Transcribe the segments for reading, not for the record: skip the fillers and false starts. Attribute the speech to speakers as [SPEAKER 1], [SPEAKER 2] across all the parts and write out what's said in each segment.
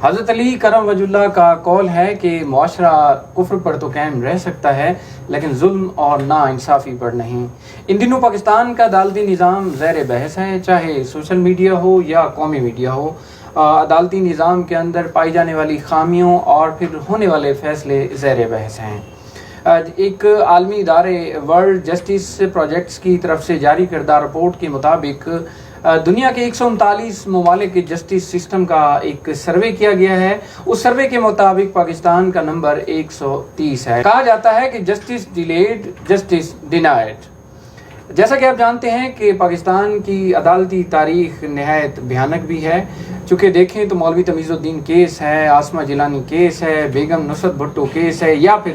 [SPEAKER 1] حضرت علی کرم وجہ اللہ کا قول ہے کہ معاشرہ کفر پر تو قائم رہ سکتا ہے لیکن ظلم اور نا انصافی پر نہیں۔ ان دنوں پاکستان کا عدالتی نظام زیر بحث ہے، چاہے سوشل میڈیا ہو یا قومی میڈیا ہو۔ عدالتی نظام کے اندر پائی جانے والی خامیوں اور پھر ہونے والے فیصلے زیر بحث ہیں۔ ایک عالمی ادارے ورلڈ جسٹس پروجیکٹس کی طرف سے جاری کردہ رپورٹ کے مطابق دنیا کے 139 ممالک کے جسٹس سسٹم کا ایک سروے کیا گیا ہے۔ اس سروے کے مطابق پاکستان کا نمبر 130 ہے۔ کہا جاتا ہے کہ جسٹس ڈیلیڈ جسٹس ڈینائڈ۔ جیسا کہ آپ جانتے ہیں کہ پاکستان کی عدالتی تاریخ نہایت بھیانک بھی ہے، چونکہ دیکھیں تو مولوی تمیز الدین کیس ہے، عاصمہ جیلانی کیس ہے، بیگم نصرت بھٹو کیس ہے، یا پھر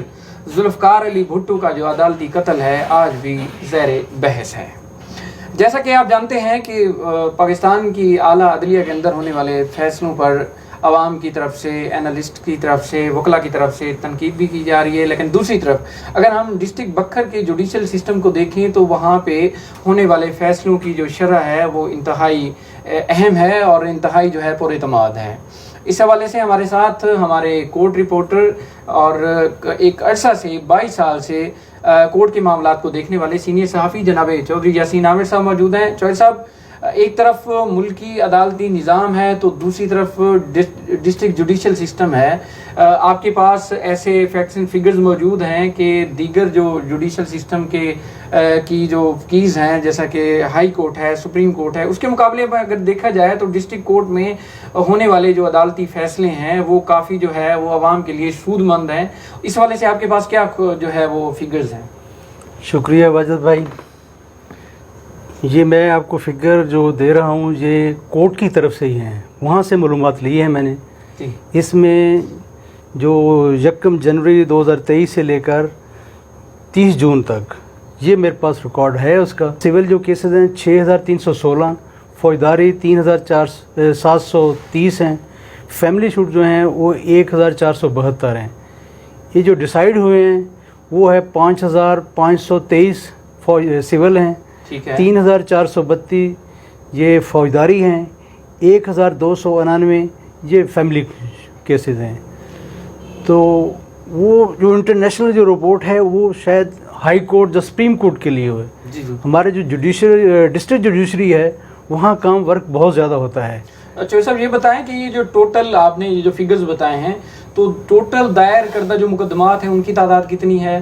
[SPEAKER 1] ذوالفقار علی بھٹو کا جو عدالتی قتل ہے آج بھی زیر بحث ہے۔ جیسا کہ آپ جانتے ہیں کہ پاکستان کی اعلیٰ عدلیہ کے اندر ہونے والے فیصلوں پر عوام کی طرف سے، اینالسٹ کی طرف سے، وکلاء کی طرف سے تنقید بھی کی جا رہی ہے، لیکن دوسری طرف اگر ہم ڈسٹرکٹ بکھر کے جوڈیشل سسٹم کو دیکھیں تو وہاں پہ ہونے والے فیصلوں کی جو شرح ہے وہ انتہائی اہم ہے اور انتہائی جو ہے پر اعتماد ہے۔ اس حوالے سے ہمارے ساتھ ہمارے کورٹ رپورٹر اور ایک عرصہ سے 22 سال سے کورٹ کے معاملات کو دیکھنے والے سینئر صحافی جناب چودھری یاسین عامر صاحب موجود ہیں۔ چودھری صاحب، ایک طرف ملکی عدالتی نظام ہے تو دوسری طرف ڈسٹرکٹ جوڈیشل سسٹم ہے۔ آپ کے پاس ایسے فیکٹس اینڈ فگرز موجود ہیں کہ دیگر جو جوڈیشل سسٹم کے کی جو کیز ہیں، جیسا کہ ہائی کورٹ ہے، سپریم کورٹ ہے، اس کے مقابلے میں اگر دیکھا جائے تو ڈسٹرکٹ کورٹ میں ہونے والے جو عدالتی فیصلے ہیں وہ کافی جو ہے وہ عوام کے لیے سود مند ہیں۔ اس حوالے سے آپ کے پاس کیا جو ہے وہ فگرز ہیں؟
[SPEAKER 2] شکریہ واجد بھائی۔ یہ میں آپ کو فگر جو دے رہا ہوں یہ کورٹ کی طرف سے ہی ہیں، وہاں سے معلومات لی ہیں میں نے۔ اس میں جو 1 جنوری 2023 سے لے کر 30 جون تک یہ میرے پاس ریکارڈ ہے اس کا۔ سول جو کیسز ہیں 6316، فوجداری 3730 ہیں، فیملی سوٹ جو ہیں وہ 1472 ہیں۔ یہ جو ڈیسائیڈ ہوئے ہیں وہ ہے 5523 سول ہیں، 3432 یہ فوجداری ہیں، 1299 یہ فیملی کیسز ہیں۔ تو وہ جو انٹرنیشنل جو رپورٹ ہے وہ شاید ہائی کورٹ یا سپریم کورٹ کے لیے ہوئے۔ ہمارے جو ڈسٹرکٹ جوڈیشری ہے وہاں کام ورک بہت زیادہ ہوتا ہے۔
[SPEAKER 1] چودھری صاحب یہ بتائیں کہ یہ جو ٹوٹل آپ نے یہ جو فگرز بتائے ہیں تو ٹوٹل دائر کردہ جو مقدمات ہیں ان کی تعداد کتنی ہے؟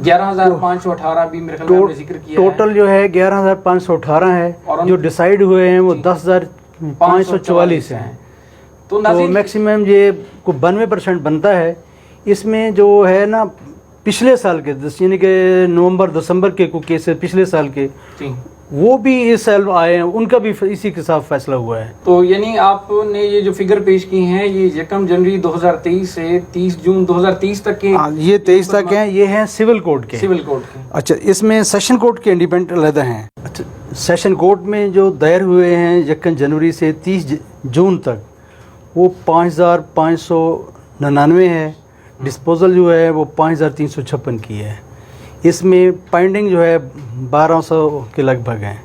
[SPEAKER 1] 11,518 بھی میرے خیال میں آپ نے ذکر کیا ہے۔
[SPEAKER 2] ٹوٹل جو ہے 11,518 ہے، جو ڈیسائیڈ ہوئے ہیں وہ 10,544 ہیں۔ تو میکسیمم یہ 92% بنتا ہے۔ اس میں جو ہے نا پچھلے سال کے یعنی کہ نومبر دسمبر کے کوئی کیسز پچھلے سال کے وہ بھی اس سال آئے ہیں، ان کا بھی اسی کے ساتھ فیصلہ ہوا ہے۔
[SPEAKER 1] تو یعنی آپ نے یہ جو فگر پیش کی ہیں یہ 1 جنوری 2023 سے 30 جون 2030 تک کے،
[SPEAKER 2] یہ 23 تک ہیں، یہ ہیں سول کورٹ کے۔
[SPEAKER 1] سول کورٹ کے،
[SPEAKER 2] اچھا، اس میں سیشن کورٹ کے انڈیپینڈنٹ علیحدہ ہیں۔ اچھا، سیشن کورٹ میں جو دائر ہوئے ہیں 1 جنوری سے 30 جون تک وہ 5599 ہے، ڈسپوزل جو ہے وہ 5356 کی ہے۔ اس میں پینڈنگ جو ہے 1200 کے لگ بھگ ہیں۔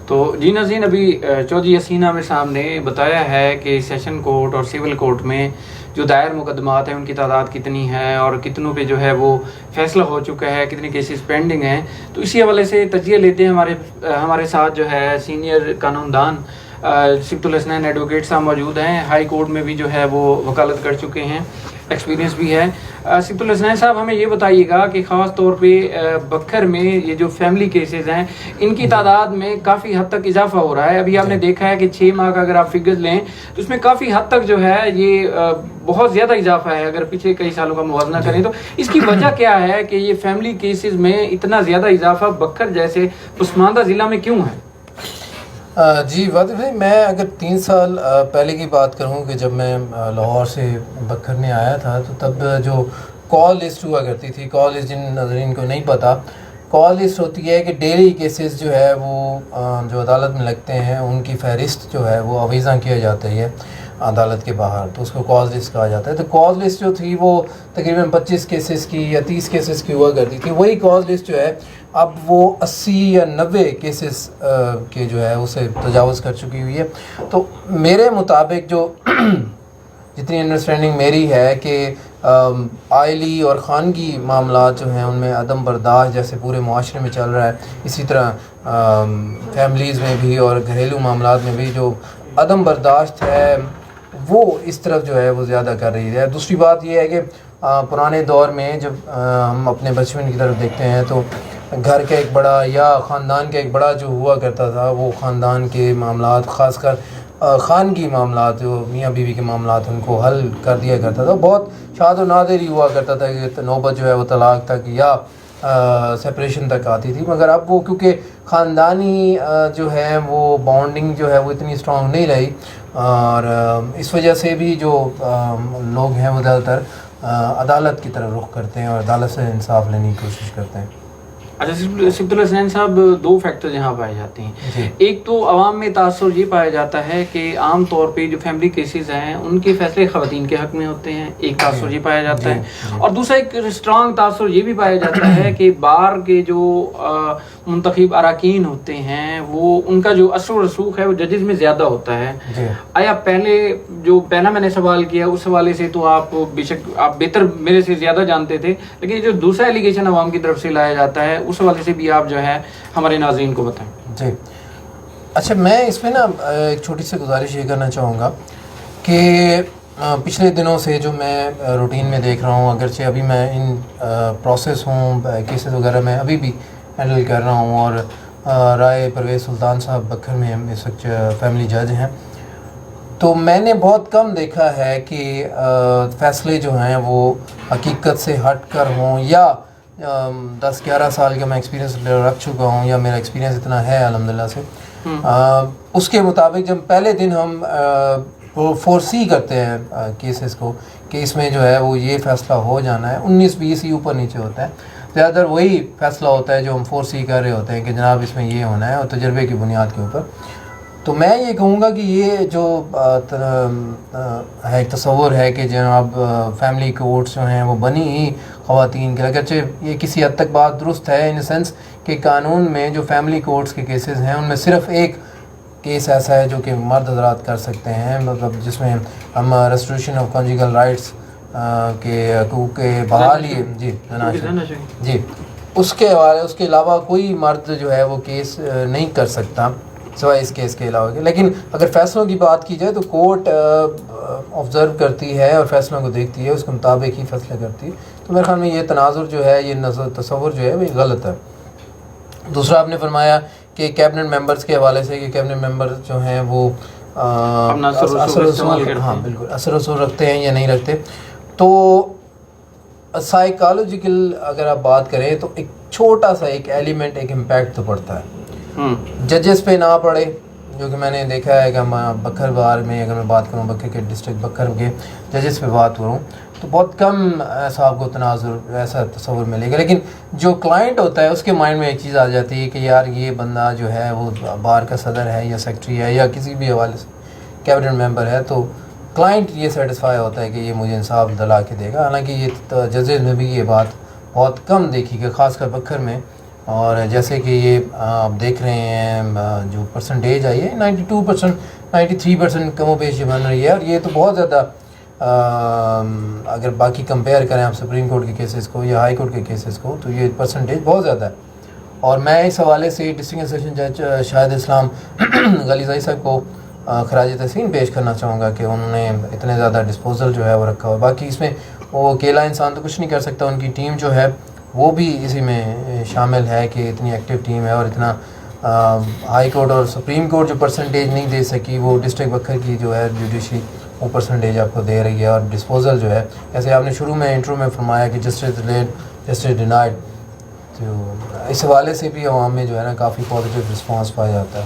[SPEAKER 1] تو جی ناظرین، ابھی چودھری یاسین عامر صاحب نے بتایا ہے کہ سیشن کورٹ اور سول کورٹ میں جو دائر مقدمات ہیں ان کی تعداد کتنی ہے اور کتنوں پہ جو ہے وہ فیصلہ ہو چکا ہے، کتنے کیسز پینڈنگ ہیں۔ تو اسی حوالے سے تجزیہ لیتے ہیں ہمارے ساتھ جو ہے سینئر قانون دان سبت الحسنین ایڈوکیٹ صاحب موجود ہیں، ہائی کورٹ میں بھی جو ہے وہ وکالت کر چکے ہیں، ایکسپیرینس بھی ہے۔ سبت الحسنین صاحب، ہمیں یہ بتائیے گا کہ خاص طور پہ بکھر میں یہ جو فیملی کیسز ہیں ان کی تعداد میں کافی حد تک اضافہ ہو رہا ہے۔ ابھی آپ نے دیکھا ہے کہ 6 ماہ کا اگر آپ فگرز لیں تو اس میں کافی حد تک جو ہے یہ بہت زیادہ اضافہ ہے اگر پچھلے کئی سالوں کا موازنہ کریں تو۔ اس کی وجہ کیا ہے کہ یہ فیملی کیسز میں اتنا زیادہ اضافہ بکھر جیسے پسماندہ ضلع میں کیوں ہے؟
[SPEAKER 3] جی واجد بھائی، میں اگر 3 سال پہلے کی بات کروں کہ جب میں لاہور سے بکھر میں آیا تھا تو تب جو کال لسٹ ہوا کرتی تھی، کال لسٹ جن ناظرین کو نہیں پتہ کال لسٹ ہوتی ہے کہ ڈیلی کیسز جو ہے وہ جو عدالت میں لگتے ہیں ان کی فہرست جو ہے وہ آویزاں کیا جاتا ہے عدالت کے باہر، تو اس کو کال لسٹ کہا جاتا ہے. تو کال لسٹ جو تھی وہ تقریباً 25 کیسز کی یا 30 کیسز کی ہوا کرتی تھی. وہی کال لسٹ جو ہے اب وہ 80 یا 90 کیسز کے جو ہے اسے تجاوز کر چکی ہوئی ہے. تو میرے مطابق جو جتنی انڈرسٹینڈنگ میری ہے کہ آئلی اور خانگی معاملات جو ہیں ان میں عدم برداشت جیسے پورے معاشرے میں چل رہا ہے، اسی طرح فیملیز میں بھی اور گھریلو معاملات میں بھی جو عدم برداشت ہے وہ اس طرف جو ہے وہ زیادہ کر رہی ہے. دوسری بات یہ ہے کہ پرانے دور میں جب ہم اپنے بچپن کی طرف دیکھتے ہیں تو گھر کا ایک بڑا یا خاندان کا ایک بڑا جو ہوا کرتا تھا وہ خاندان کے معاملات، خاص کر خانگی معاملات جو میاں بیوی کے معاملات ان کو حل کر دیا کرتا تھا. بہت شاد و نادر ہی ہوا کرتا تھا کہ نوبت جو ہے وہ طلاق تک یا سپریشن تک آتی تھی. مگر اب وہ کیونکہ خاندانی جو ہے وہ بانڈنگ جو ہے وہ اتنی اسٹرانگ نہیں رہی، اور اس وجہ سے بھی جو لوگ ہیں وہ زیادہ تر عدالت کی طرف رخ کرتے ہیں اور عدالت سے انصاف لینے کی کوشش کرتے ہیں.
[SPEAKER 1] اچھا صفت اللہ حسین صاحب، دو فیکٹر یہاں پائے جاتے ہیں.
[SPEAKER 3] جی.
[SPEAKER 1] ایک تو عوام میں تاثر یہ پایا جاتا ہے کہ عام طور پہ جو فیملی کیسز ہیں ان کے فیصلے خواتین کے حق میں ہوتے ہیں، ایک تاثر یہ پایا جاتا ہے. اور دوسرا ایک اسٹرانگ تاثر یہ بھی پایا جاتا ہے کہ بار کے جو منتخب اراکین ہوتے ہیں وہ ان کا جو اثر و رسوخ ہے وہ ججز میں زیادہ ہوتا ہے. آیا پہلا میں نے سوال کیا اس حوالے سے تو آپ بے شک آپ بہتر میرے سے زیادہ جانتے تھے، لیکن جو دوسرا ایلیگیشن عوام کی طرف سے لایا جاتا ہے اس حوالے سے بھی آپ جو ہے ہمارے ناظرین کو بتائیں.
[SPEAKER 3] جی اچھا، میں اس میں نا ایک چھوٹی سی گزارش یہ کرنا چاہوں گا کہ پچھلے دنوں سے جو میں روٹین میں دیکھ رہا ہوں، اگرچہ ابھی میں ان پروسیس ہوں کیسز وغیرہ میں ابھی بھی ہینڈل کر رہا ہوں، اور رائے پرویز سلطان صاحب بکھر میں اس وقت فیملی جج ہیں، تو میں نے بہت کم دیکھا ہے کہ فیصلے جو ہیں وہ حقیقت سے ہٹ کر ہوں، یا 10-11 سال کا میں ایکسپیرینس رکھ چکا ہوں یا میرا ایکسپیرینس اتنا ہے الحمدللہ سے، اس کے مطابق جب پہلے دن ہم فورسی کرتے ہیں کیسز کو کہ اس میں جو ہے وہ یہ فیصلہ ہو جانا ہے، 19-20 ہی اوپر نیچے ہوتا ہے، زیادہ تر وہی فیصلہ ہوتا ہے جو ہم فورسی کر رہے ہوتے ہیں کہ جناب اس میں یہ ہونا ہے اور تجربے کی بنیاد کے اوپر. تو میں یہ کہوں گا کہ یہ جو ہے تصور ہے کہ جناب فیملی کورٹس جو ہیں وہ بنی ہی خواتین کے، اگرچہ یہ کسی حد تک بات درست ہے ان سینس کہ قانون میں جو فیملی کورٹس کے کیسز ہیں ان میں صرف ایک کیس ایسا ہے جو کہ مرد حضرات کر سکتے ہیں، مطلب جس میں ہم ریسٹوریشن آف کنجوگل رائٹس کے حقوق کے بحالی جی اس کے حوالے، اس کے علاوہ کوئی مرد جو ہے وہ کیس نہیں کر سکتا سوائے اس کیس کے علاوہ. لیکن اگر فیصلوں کی بات کی جائے تو کورٹ آبزرو کرتی ہے اور فیصلوں کو دیکھتی ہے، اس کے مطابق ہی فیصلہ کرتی ہے. تو میرے خیال میں یہ تناظر جو ہے، یہ تصور جو ہے وہ غلط ہے. دوسرا آپ نے فرمایا کہ کیبنٹ ممبرز کے حوالے سے کہ کیبنٹ ممبر جو ہیں وہ ہاں بالکل اثر و رسوخ رکھتے ہیں یا نہیں رکھتے. تو سائیکالوجیکل اگر آپ بات کریں تو ایک چھوٹا سا ایک ایلیمنٹ، ایک امپیکٹ تو پڑتا ہے. ججز پہ نہ پڑے، جو کہ میں نے دیکھا ہے کہ ہم بکھر بار میں اگر میں بات کروں، بکھر کے ڈسٹرکٹ بکھر کے ججز پہ بات کروں تو بہت کم ایسا آپ کو تناظر ایسا تصور ملے گا. لیکن جو کلائنٹ ہوتا ہے اس کے مائنڈ میں ایک چیز آ جاتی ہے کہ یار یہ بندہ جو ہے وہ بار کا صدر ہے یا سیکٹری ہے یا کسی بھی حوالے سے کیبنٹ ممبر ہے، تو کلائنٹ یہ سیٹسفائی ہوتا ہے کہ یہ مجھے انصاف دلا کے دے گا. حالانکہ یہ ججز میں بھی یہ بات بہت کم دیکھی گئی، خاص کر بکھر میں. اور جیسے کہ یہ آپ دیکھ رہے ہیں جو پرسنٹیج آئی ہے 92%، 93% کم و بیش بن رہی ہے، اور یہ تو بہت زیادہ اگر باقی کمپیئر کریں آپ سپریم کورٹ کے کیسز کو یا ہائی کورٹ کے کیسز کو تو یہ پرسنٹیج بہت زیادہ ہے. اور میں اس حوالے سے ڈسٹرکٹ سیشن جج شاہد اسلام غلیظائی صاحب کو خراج تحسین پیش کرنا چاہوں گا کہ انہوں نے اتنے زیادہ ڈسپوزل جو ہے وہ رکھا ہوا. باقی اس میں وہ اکیلا انسان تو کچھ نہیں کر سکتا، ان کی ٹیم جو ہے وہ بھی اسی میں شامل ہے کہ اتنی ایکٹیو ٹیم ہے. اور اتنا ہائی کورٹ اور سپریم کورٹ جو پرسنٹیج نہیں دے سکی وہ ڈسٹرکٹ بکھر کی جو ہے جوڈیشری وہ پرسنٹیج آپ کو دے رہی ہے. اور ڈسپوزل جو ہے جیسے آپ نے شروع میں انٹرو میں فرمایا کہ جسٹس ڈیلیڈ جسٹس ڈینائڈ، تو اس حوالے سے بھی عوام میں جو ہے نا کافی پازیٹیو رسپانس پایا جاتا ہے.